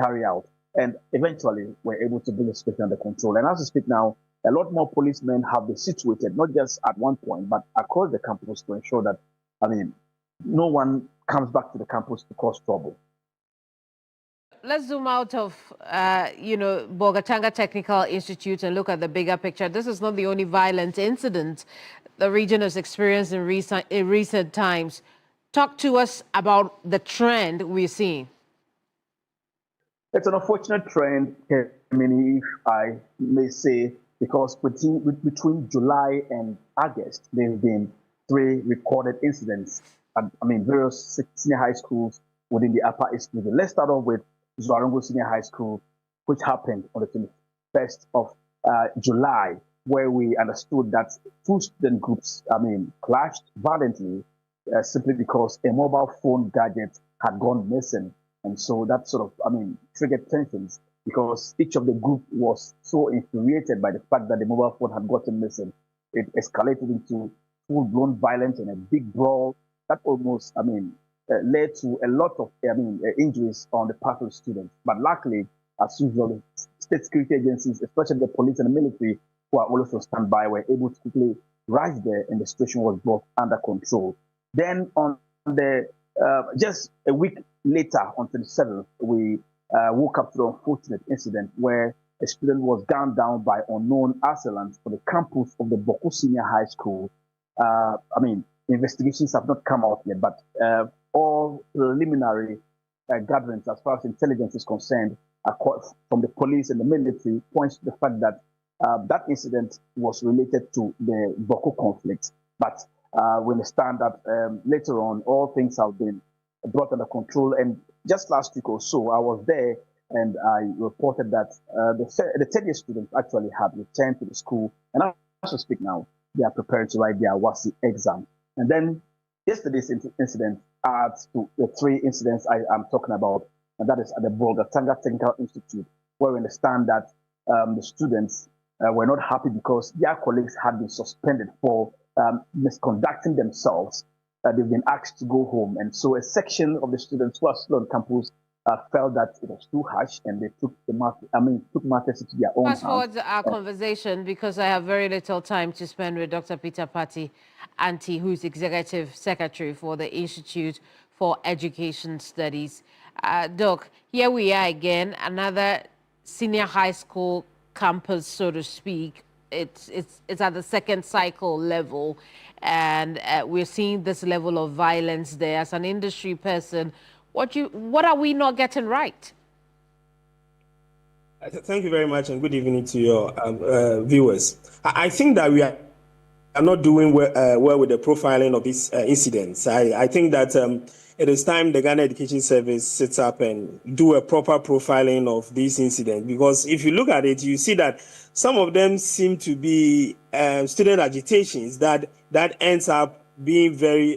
carry out, and eventually were able to bring the situation under control. And as we speak now, a lot more policemen have been situated, not just at one point, but across the campus to ensure that, no one comes back to the campus to cause trouble. Let's zoom out of, Bolgatanga Technical Institute and look at the bigger picture. This is not the only violent incident the region has experienced in recent times. Talk to us about the trend we're seeing. It's an unfortunate trend, if I may say, because between July and August, there have been 3 recorded incidents at various senior high schools within the Upper East region. Let's start off with Zuarongo Senior High School, which happened on the 1st of July, where we understood that two student groups, clashed violently simply because a mobile phone gadget had gone missing. And so that sort of, triggered tensions because each of the group was so infuriated by the fact that the mobile phone had gotten missing. It escalated into full-blown violence and a big brawl that almost, led to a lot of, injuries on the part of students. But luckily, as usual, state security agencies, especially the police and the military, who are always on standby, were able to quickly rise there, and the situation was brought under control. Then on the just a week later, on 27th, we woke up to the unfortunate incident where a student was gunned down by unknown assailants on the campus of the Boko Senior High School. Investigations have not come out yet, but all preliminary gatherings as far as intelligence is concerned from the police and the military points to the fact that that incident was related to the Boko conflict. But we understand that later on, all things have been brought under control. And just last week or so, I was there and I reported that the third year students actually had returned to the school. And as we speak now, they are preparing to write their WASI exam. And then yesterday's incident adds to the three incidents I am talking about, and that is at the Bolgatanga Technical Institute, where we understand that the students were not happy because their colleagues had been suspended for misconducting themselves. They've been asked to go home. And so a section of the students who are still on campus felt that it was too harsh, and they took matters into their own hands. Fast forward our conversation, because I have very little time to spend with Dr. Peter Patti Anti, who's Executive Secretary for the Institute for Education Studies. Doc, here we are again, another senior high school campus, so to speak. It's at the second cycle level, and we're seeing this level of violence there. As an industry person, what are we not getting right? Thank you very much, and good evening to your viewers. I think that we are not doing well with the profiling of these incidents. I think that it is time the Ghana Education Service sits up and do a proper profiling of these incidents, because if you look at it, you see that some of them seem to be student agitations that ends up being very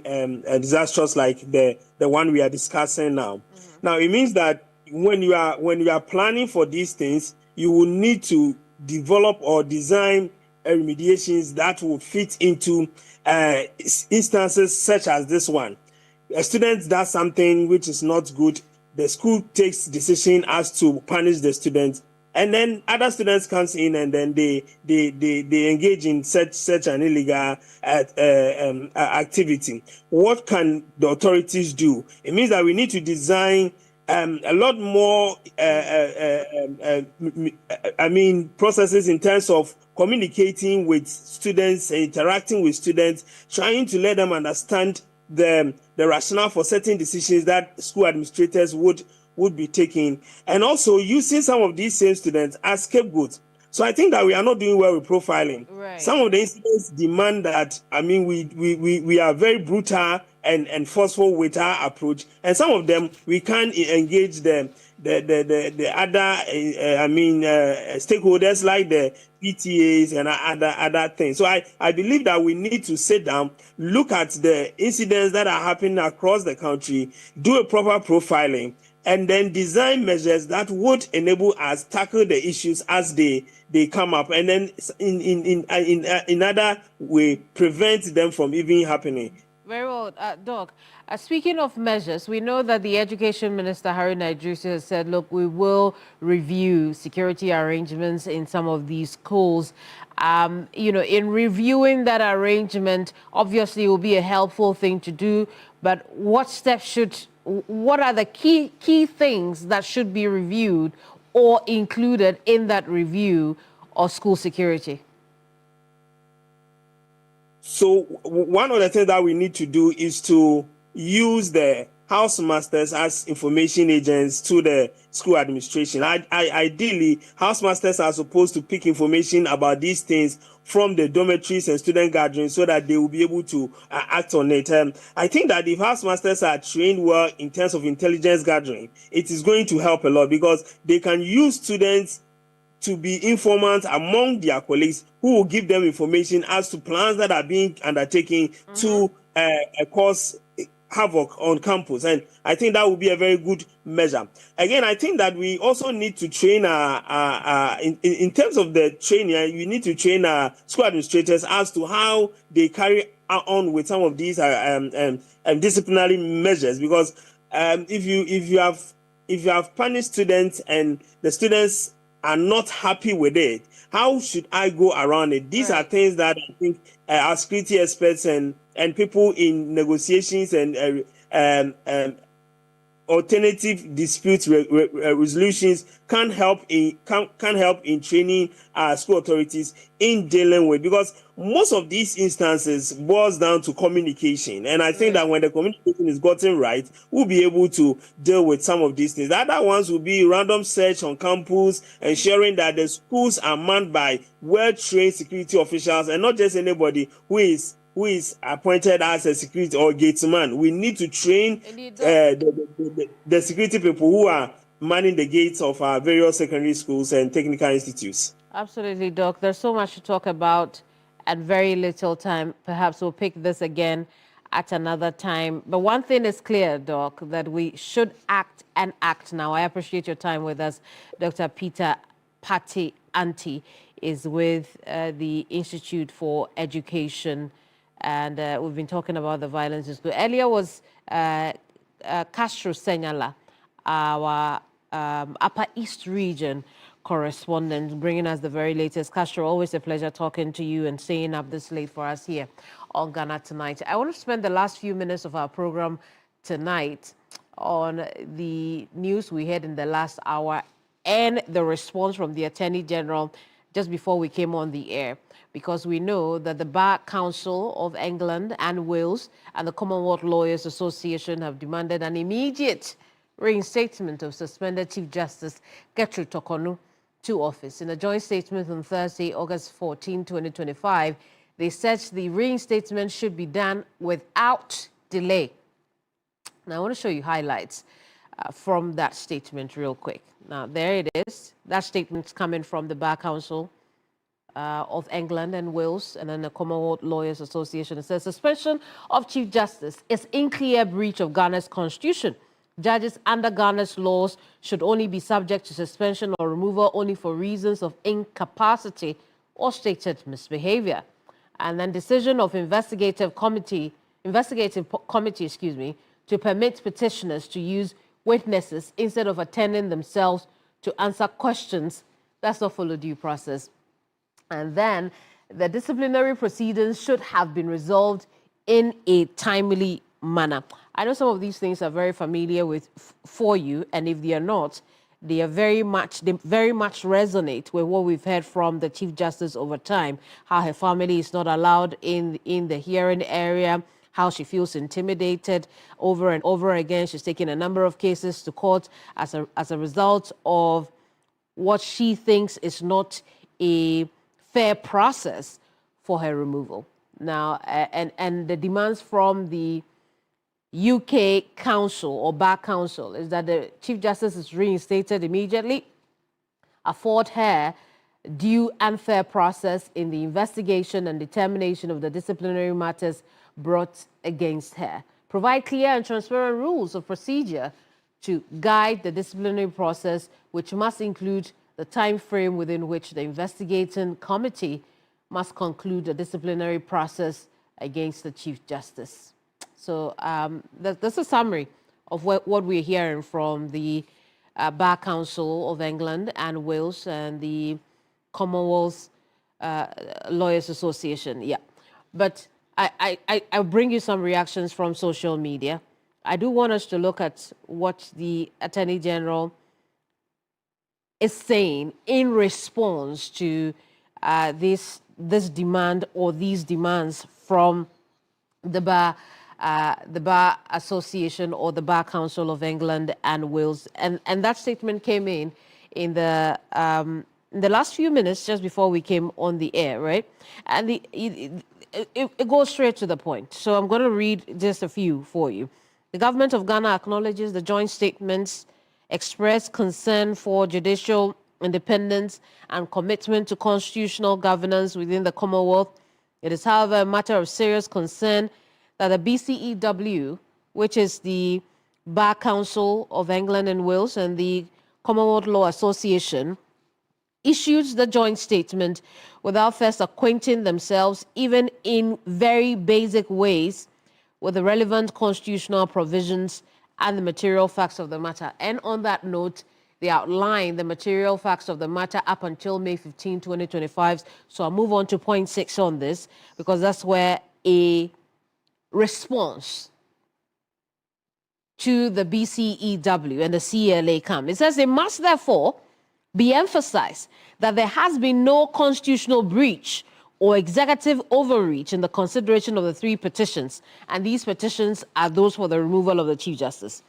disastrous, like the one we are discussing now. Mm-hmm. Now, it means that when you are planning for these things, you will need to develop or design remediations that will fit into instances such as this one. A student does something which is not good, the school takes decision as to punish the student, and then other students comes in and then they engage in such an illegal activity. What can the authorities do? It means that we need to design a lot more processes in terms of communicating with students, interacting with students, trying to let them understand the rationale for certain decisions that school administrators would be taking, and also using some of these same students as scapegoats. So I think that we are not doing well with profiling. Right. Some of the incidents demand that, we are very brutal and forceful with our approach, and some of them we can't engage the other stakeholders like the PTAs and other things. So I believe that we need to sit down, look at the incidents that are happening across the country, do a proper profiling, and then design measures that would enable us tackle the issues as they come up, and then in other way prevent them from even happening. Very well, Doc. Speaking of measures, we know that the Education Minister, Harry Naidrusi, has said, look, we will review security arrangements in some of these schools. In reviewing that arrangement, obviously it will be a helpful thing to do, but what are the key things that should be reviewed or included in that review of school security? So one of the things that we need to do is to use the housemasters as information agents to the school administration. Ideally, housemasters are supposed to pick information about these things from the dormitories and student gatherings so that they will be able to act on it. I think that if housemasters are trained well in terms of intelligence gathering, it is going to help a lot, because they can use students to be informants among their colleagues who will give them information as to plans that are being undertaken to cause havoc on campus. And I think that would be a very good measure. Again, I think that we also need to train in terms of the training, we need to train school administrators as to how they carry on with some of these disciplinary measures, because if you have punished students and the students are not happy with it, how should I go around it? These are things that I think our security experts and people in negotiations and alternative dispute resolutions can help in training school authorities in dealing with, because most of these instances boils down to communication, and I think that when the communication is gotten right, we'll be able to deal with some of these things. The other ones will be random search on campus, ensuring that the schools are manned by well-trained security officials and not just anybody who is appointed as a security or gatesman. We need to train the security people who are manning the gates of our various secondary schools and technical institutes. Absolutely, Doc. There's so much to talk about and very little time. Perhaps we'll pick this again at another time. But one thing is clear, Doc, that we should act and act now. I appreciate your time with us. Dr. Peter Patti Anti is with the Institute for Education, and we've been talking about the violence in school. Earlier was Castro Senyala, our Upper East Region correspondent, bringing us the very latest. Castro, always a pleasure talking to you and staying up this late for us here on Ghana Tonight. I want to spend the last few minutes of our program tonight on the news we had in the last hour and the response from the Attorney General just before we came on the air, because we know that the Bar Council of England and Wales and the Commonwealth Lawyers Association have demanded an immediate reinstatement of suspended Chief Justice Gertrude Torkornoo to office. In a joint statement on Thursday, August 14, 2025, they said the reinstatement should be done without delay. Now, I want to show you highlights from that statement real quick. Now, there it is. That statement's coming from the Bar Council of England and Wales, and then the Commonwealth Lawyers Association. It says suspension of Chief Justice is in clear breach of Ghana's constitution. Judges under Ghana's laws should only be subject to suspension or removal only for reasons of incapacity or stated misbehavior. And then decision of investigative committee, to permit petitioners to use witnesses instead of attending themselves to answer questions. That's not follow due process. And then the disciplinary proceedings should have been resolved in a timely manner. I know some of these things are very familiar for you, and if they are not, they very much resonate with what we've heard from the Chief Justice over time, how her family is not allowed in the hearing area, how she feels intimidated over and over again. She's taken a number of cases to court as a result of what she thinks is not a fair process for her removal. Now, and the demands from the UK Council or Bar Council is that the Chief Justice is reinstated immediately, afford her due and fair process in the investigation and determination of the disciplinary matters brought against her, provide clear and transparent rules of procedure to guide the disciplinary process, which must include the time frame within which the investigating committee must conclude the disciplinary process against the Chief Justice. So that's a summary of what we're hearing from the Bar Council of England and Wales and the Commonwealth Lawyers Association. Yeah, but I'll bring you some reactions from social media. I do want us to look at what the Attorney General is saying in response to this demand or these demands from the Bar Association or the Bar Council of England and Wales, and that statement came in the last few minutes just before we came on the air, right? And it goes straight to the point. So I'm going to read just a few for you. The government of Ghana acknowledges the joint statements express concern for judicial independence and commitment to constitutional governance within the Commonwealth. It is, however, a matter of serious concern that the BCEW, which is the Bar Council of England and Wales and the Commonwealth Law Association, issued the joint statement without first acquainting themselves, even in very basic ways, with the relevant constitutional provisions and the material facts of the matter. And on that note, they outline the material facts of the matter up until May 15, 2025. So I'll move on to point 6 on this, because that's where a response to the BCEW and the CLA come. It says it must therefore be emphasized that there has been no constitutional breach or executive overreach in the consideration of the 3 petitions. And these petitions are those for the removal of the Chief Justice.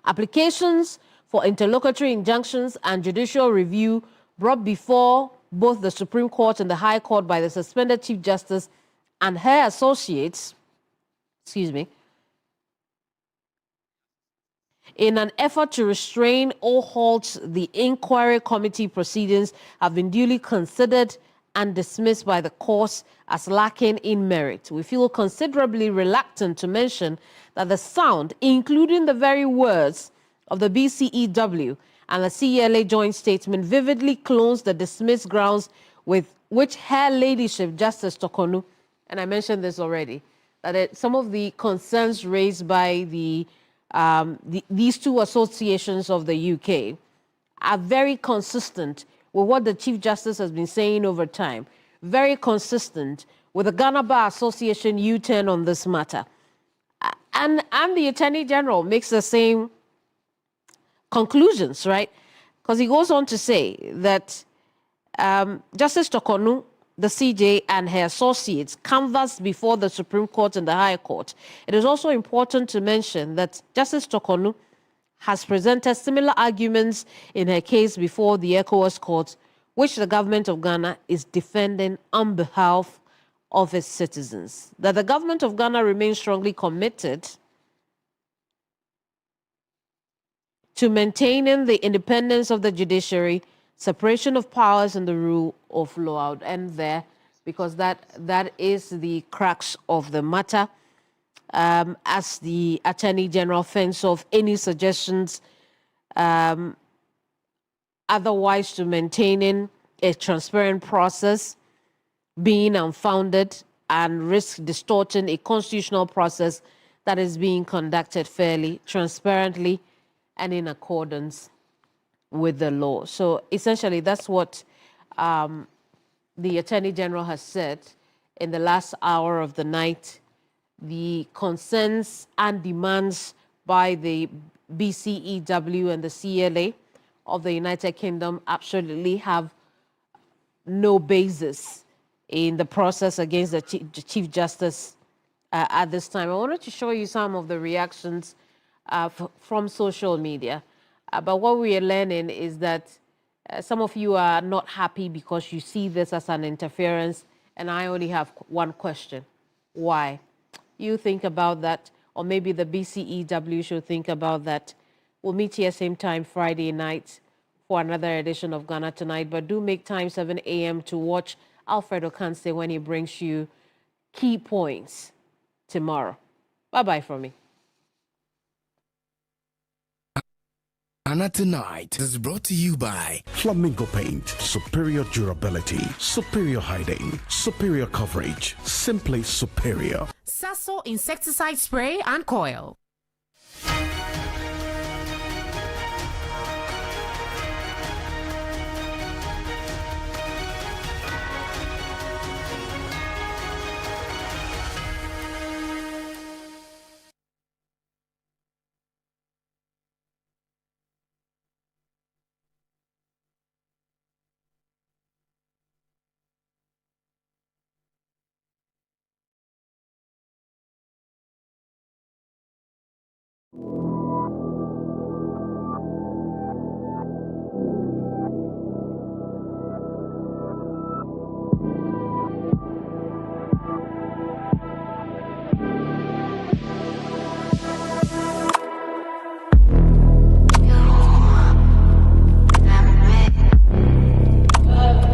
Applications for interlocutory injunctions and judicial review brought before both the Supreme Court and the High Court by the suspended Chief Justice and her associates, in an effort to restrain or halt the inquiry committee proceedings, have been duly considered and dismissed by the courts as lacking in merit. We feel considerably reluctant to mention that the sound, including the very words of the BCEW and the CLA joint statement, vividly clones the dismissed grounds with which Her Ladyship Justice Tokonu, and I mentioned this already, that some of the concerns raised by these 2 associations of the UK are very consistent with what the Chief Justice has been saying over time, very consistent with the Ghana Bar Association U-turn on this matter. And the Attorney General makes the same conclusions, right? Because he goes on to say that Justice Tokonu, the CJ, and her associates canvassed before the Supreme Court and the High Court. It is also important to mention that Justice Tokonu has presented similar arguments in her case before the ECOWAS Court, which the government of Ghana is defending on behalf of its citizens. That the government of Ghana remains strongly committed to maintaining the independence of the judiciary, separation of powers, and the rule of law. I would end there, because that is the crux of the matter. As the Attorney General fends off any suggestions otherwise to maintaining a transparent process being unfounded and risk distorting a constitutional process that is being conducted fairly, transparently, and in accordance with the law. So essentially, that's what the Attorney General has said in the last hour of the night. The concerns and demands by the BCEW and the CLA of the United Kingdom absolutely have no basis in the process against the Chief Justice at this time. I wanted to show you some of the reactions from social media. But what we are learning is that some of you are not happy because you see this as an interference, and I only have one question. Why? You think about that, or maybe the BCEW should think about that. We'll meet here same time Friday night for another edition of Ghana Tonight, but do make time 7 a.m. to watch Alfredo Kanse when he brings you key points tomorrow. Bye-bye from me. Ghana Tonight is brought to you by Flamingo Paint. Superior durability, superior hiding, superior coverage, simply superior. Sasso insecticide spray and coil.